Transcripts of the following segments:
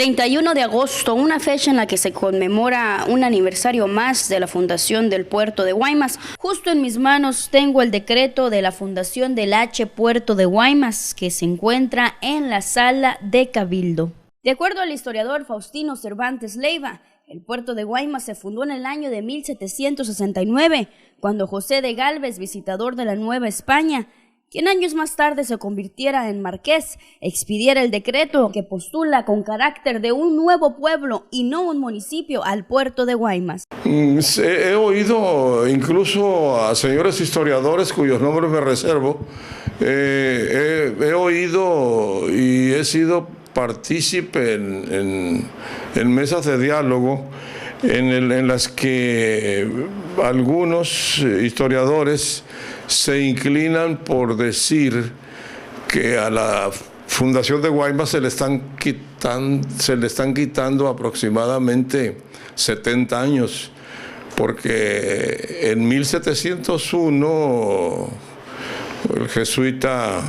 31 de agosto, una fecha en la que se conmemora un aniversario más de la fundación del puerto de Guaymas. Justo en mis manos tengo el decreto de la fundación del H Puerto de Guaymas, que se encuentra en la sala de Cabildo. De acuerdo al historiador Faustino Cervantes Leiva, el puerto de Guaymas se fundó en el año de 1769, cuando José de Gálvez, visitador de la Nueva España, quien años más tarde se convirtiera en marqués, expidiera el decreto que postula con carácter de un nuevo pueblo y no un municipio al puerto de Guaymas. He oído incluso a señores historiadores cuyos nombres me reservo, he oído y he sido partícipe en mesas de diálogo en las que algunos historiadores se inclinan por decir que a la fundación de Guaymas se le están quitando aproximadamente 70 años, porque en 1701 el jesuita,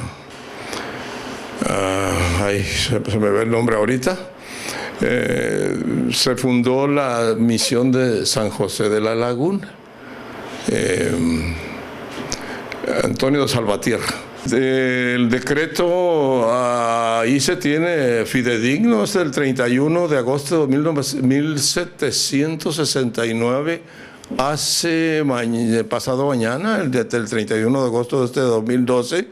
se me ve el nombre ahorita, se fundó la misión de San José de la Laguna. Antonio de Salvatierra. El decreto ahí se tiene fidedigno, es del 31 de agosto de 1769, pasado mañana, el 31 de agosto de 2012,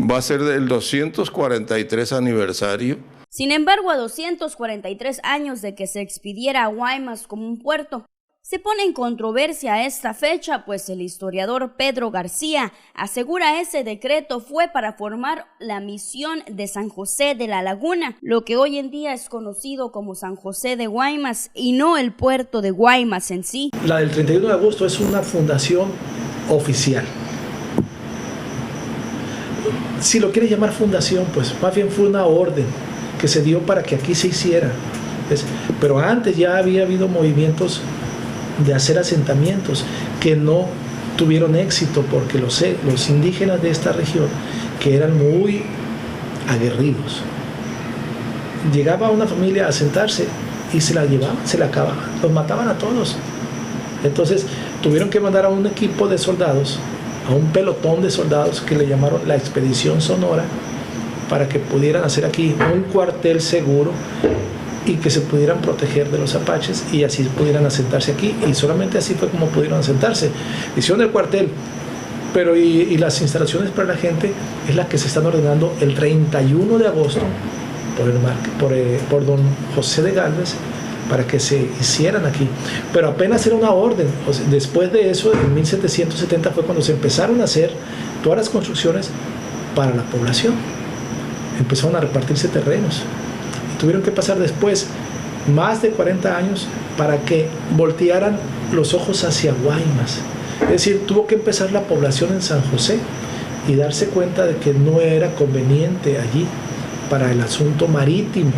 va a ser el 243 aniversario. Sin embargo, a 243 años de que se expidiera a Guaymas como un puerto, se pone en controversia esta fecha, pues el historiador Pedro García asegura ese decreto fue para formar la misión de San José de la Laguna, lo que hoy en día es conocido como San José de Guaymas y no el puerto de Guaymas en sí. La del 31 de agosto es una fundación oficial. Si lo quieres llamar fundación, pues más bien fue una orden que se dio para que aquí se hiciera. Pero antes ya había habido movimientos de hacer asentamientos que no tuvieron éxito porque los indígenas de esta región, que eran muy aguerridos, llegaba una familia a asentarse y se la llevaban, se la acababan, los mataban a todos. Entonces tuvieron que mandar a un equipo de soldados, a un pelotón de soldados que le llamaron la Expedición Sonora, para que pudieran hacer aquí un cuartel seguro y que se pudieran proteger de los apaches y así pudieran asentarse aquí, y solamente así fue como pudieron asentarse. Hicieron el cuartel, pero y las instalaciones para la gente es la que se están ordenando el 31 de agosto por don José de Gálvez para que se hicieran aquí, pero apenas era una orden. O sea, después de eso, en 1770 fue cuando se empezaron a hacer todas las construcciones para la población, empezaron a repartirse terrenos. Tuvieron que pasar después más de 40 años para que voltearan los ojos hacia Guaymas. Es decir, tuvo que empezar la población en San José y darse cuenta de que no era conveniente allí para el asunto marítimo,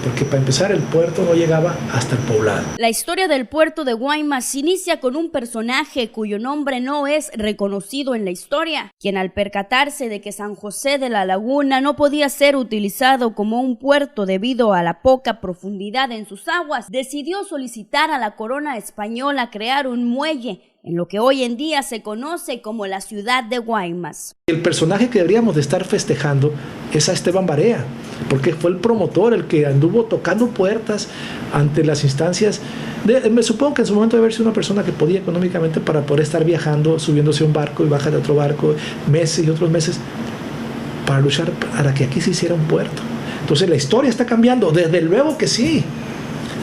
porque para empezar el puerto no llegaba hasta el poblado. La historia del puerto de Guaymas inicia con un personaje cuyo nombre no es reconocido en la historia, quien al percatarse de que San José de la Laguna no podía ser utilizado como un puerto debido a la poca profundidad en sus aguas, decidió solicitar a la corona española crear un muelle en lo que hoy en día se conoce como la ciudad de Guaymas. El personaje que deberíamos de estar festejando es a Esteban Barea, porque fue el promotor, el que anduvo tocando puertas ante las instancias. Me supongo que en su momento debe haber sido una persona que podía económicamente para poder estar viajando, subiéndose a un barco y bajar de otro barco, meses y otros meses, para luchar para que aquí se hiciera un puerto. Entonces la historia está cambiando, desde luego que sí,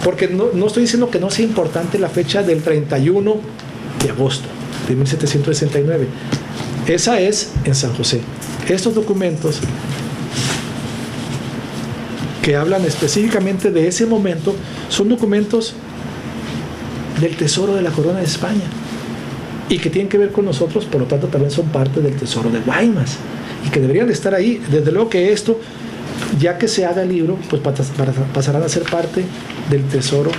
porque no estoy diciendo que no sea importante la fecha del 31 de agosto de 1769. Esa es en San José. Estos documentos que hablan específicamente de ese momento son documentos del Tesoro de la Corona de España y que tienen que ver con nosotros, por lo tanto también son parte del Tesoro de Guaymas y que deberían de estar ahí. Desde luego que esto, ya que se haga el libro, pues pasarán a ser parte del Tesoro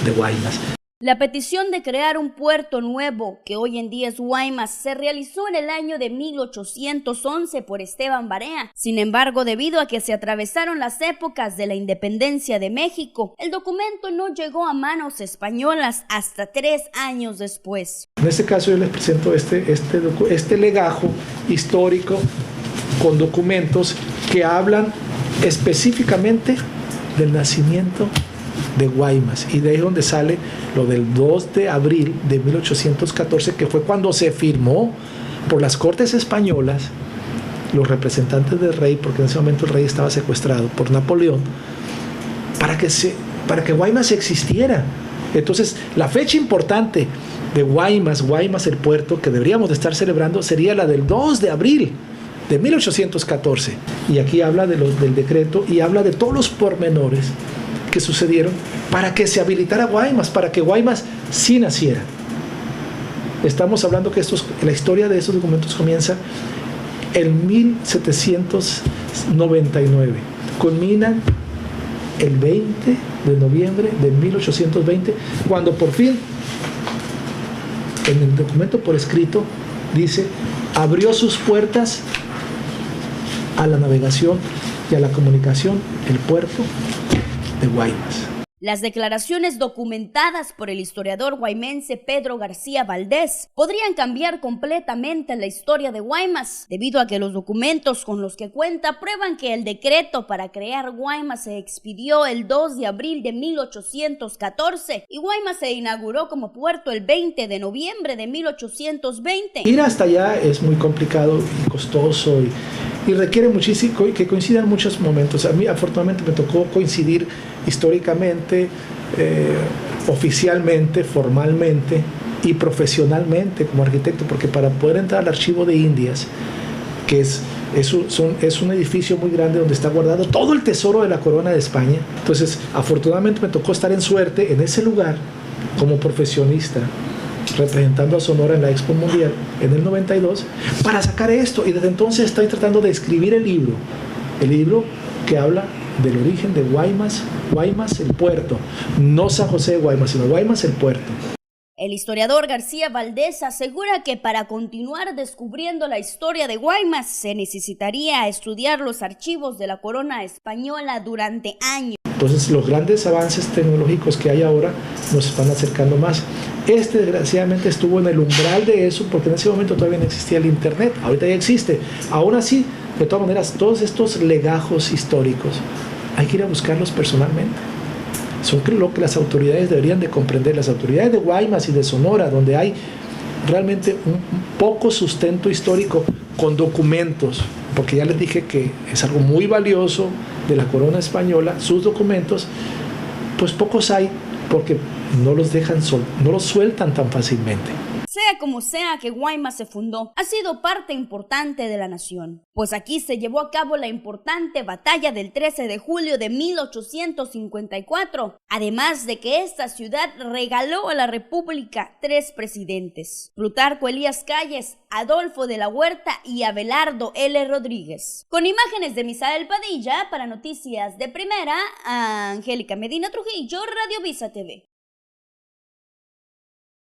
de Guaymas. La petición de crear un puerto nuevo, que hoy en día es Guaymas, se realizó en el año de 1811 por Esteban Barea. Sin embargo, debido a que se atravesaron las épocas de la independencia de México, el documento no llegó a manos españolas hasta 3 años después. En este caso yo les presento este legajo histórico con documentos que hablan específicamente del nacimiento de Guaymas, y de ahí es donde sale lo del 2 de abril de 1814, que fue cuando se firmó por las Cortes españolas, los representantes del rey, porque en ese momento el rey estaba secuestrado por Napoleón, para que Guaymas existiera. Entonces, la fecha importante de Guaymas el puerto, que deberíamos de estar celebrando, sería la del 2 de abril de 1814. Y aquí habla del decreto y habla de todos los pormenores que sucedieron para que se habilitara Guaymas, para que Guaymas sí naciera. Estamos hablando que la historia de estos documentos comienza en 1799, culminan el 20 de noviembre de 1820, cuando por fin, en el documento por escrito, dice, abrió sus puertas a la navegación y a la comunicación el puerto de Guaymas. Las declaraciones documentadas por el historiador guaymense Pedro García Valdés podrían cambiar completamente la historia de Guaymas, debido a que los documentos con los que cuenta prueban que el decreto para crear Guaymas se expidió el 2 de abril de 1814 y Guaymas se inauguró como puerto el 20 de noviembre de 1820. Ir hasta allá es muy complicado y costoso y requiere muchísimo que coincidan muchos momentos. A mí afortunadamente me tocó coincidir históricamente, oficialmente, formalmente y profesionalmente como arquitecto, porque para poder entrar al archivo de Indias, que es un edificio muy grande donde está guardado todo el tesoro de la corona de España, entonces afortunadamente me tocó estar en suerte en ese lugar como profesionista, representando a Sonora en la Expo Mundial en el 92, para sacar esto, y desde entonces estoy tratando de escribir el libro que habla del origen de Guaymas el puerto, no San José de Guaymas, sino Guaymas el puerto. El historiador García Valdés asegura que para continuar descubriendo la historia de Guaymas se necesitaría estudiar los archivos de la corona española durante años. Entonces los grandes avances tecnológicos que hay ahora nos están acercando más. Desgraciadamente estuvo en el umbral de eso, porque en ese momento todavía no existía el internet, ahorita ya existe. Aún así, de todas maneras, todos estos legajos históricos hay que ir a buscarlos personalmente. Son lo que las autoridades deberían de comprender, las autoridades de Guaymas y de Sonora, donde hay realmente un poco sustento histórico con documentos, porque ya les dije que es algo muy valioso de la corona española, sus documentos, pues pocos hay, porque no los sueltan tan fácilmente. Sea como sea que Guaymas se fundó, ha sido parte importante de la nación, pues aquí se llevó a cabo la importante batalla del 13 de julio de 1854, además de que esta ciudad regaló a la República 3 presidentes: Plutarco Elías Calles, Adolfo de la Huerta y Abelardo L. Rodríguez. Con imágenes de Misael Padilla, para Noticias de Primera, Angélica Medina Trujillo, Radio Visa TV.